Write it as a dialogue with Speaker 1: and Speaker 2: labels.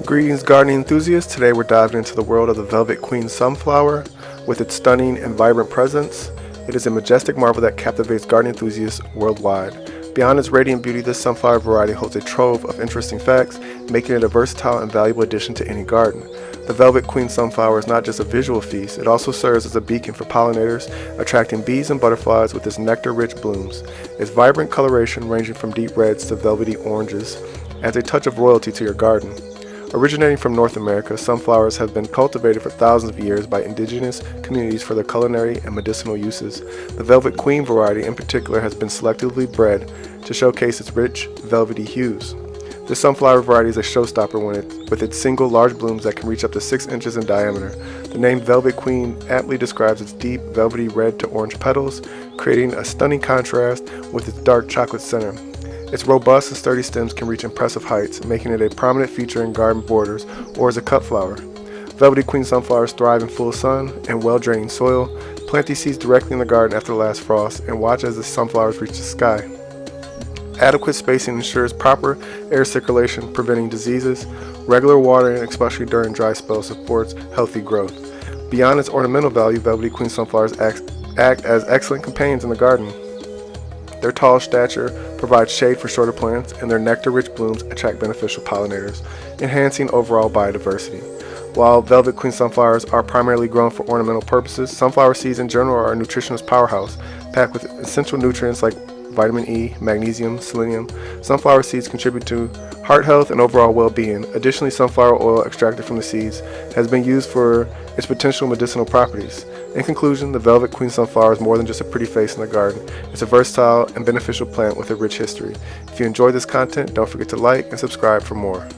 Speaker 1: Greetings, gardening enthusiasts. Today we're diving into the world of the Velvet Queen sunflower with its stunning and vibrant presence. It is a majestic marvel that captivates gardening enthusiasts worldwide. Beyond its radiant beauty, this sunflower variety holds a trove of interesting facts, making it a versatile and valuable addition to any garden. The Velvet Queen sunflower is not just a visual feast, it also serves as a beacon for pollinators, attracting bees and butterflies with its nectar-rich blooms. Its vibrant coloration, ranging from deep reds to velvety oranges, adds a touch of royalty to your garden. Originating from North America, sunflowers have been cultivated for thousands of years by indigenous communities for their culinary and medicinal uses. The Velvet Queen variety in particular has been selectively bred to showcase its rich, velvety hues. This sunflower variety is a showstopper with its single large blooms that can reach up to 6 inches in diameter. The name Velvet Queen aptly describes its deep, velvety red to orange petals, creating a stunning contrast with its dark chocolate center. Its robust and sturdy stems can reach impressive heights, making it a prominent feature in garden borders or as a cut flower. Velvety Queen sunflowers thrive in full sun and well-draining soil. Plant these seeds directly in the garden after the last frost and watch as the sunflowers reach the sky. Adequate spacing ensures proper air circulation, preventing diseases. Regular watering, especially during dry spells, supports healthy growth. Beyond its ornamental value, Velvety Queen sunflowers act as excellent companions in the garden. Their tall stature provides shade for shorter plants, and their nectar-rich blooms attract beneficial pollinators, enhancing overall biodiversity. While Velvet Queen sunflowers are primarily grown for ornamental purposes, sunflower seeds in general are a nutritionist powerhouse, packed with essential nutrients like vitamin E, magnesium, selenium. Sunflower seeds contribute to heart health and overall well-being. Additionally, sunflower oil extracted from the seeds has been used for its potential medicinal properties. In conclusion, the Velvet Queen sunflower is more than just a pretty face in the garden. It's a versatile and beneficial plant with a rich history. If you enjoyed this content, don't forget to like and subscribe for more.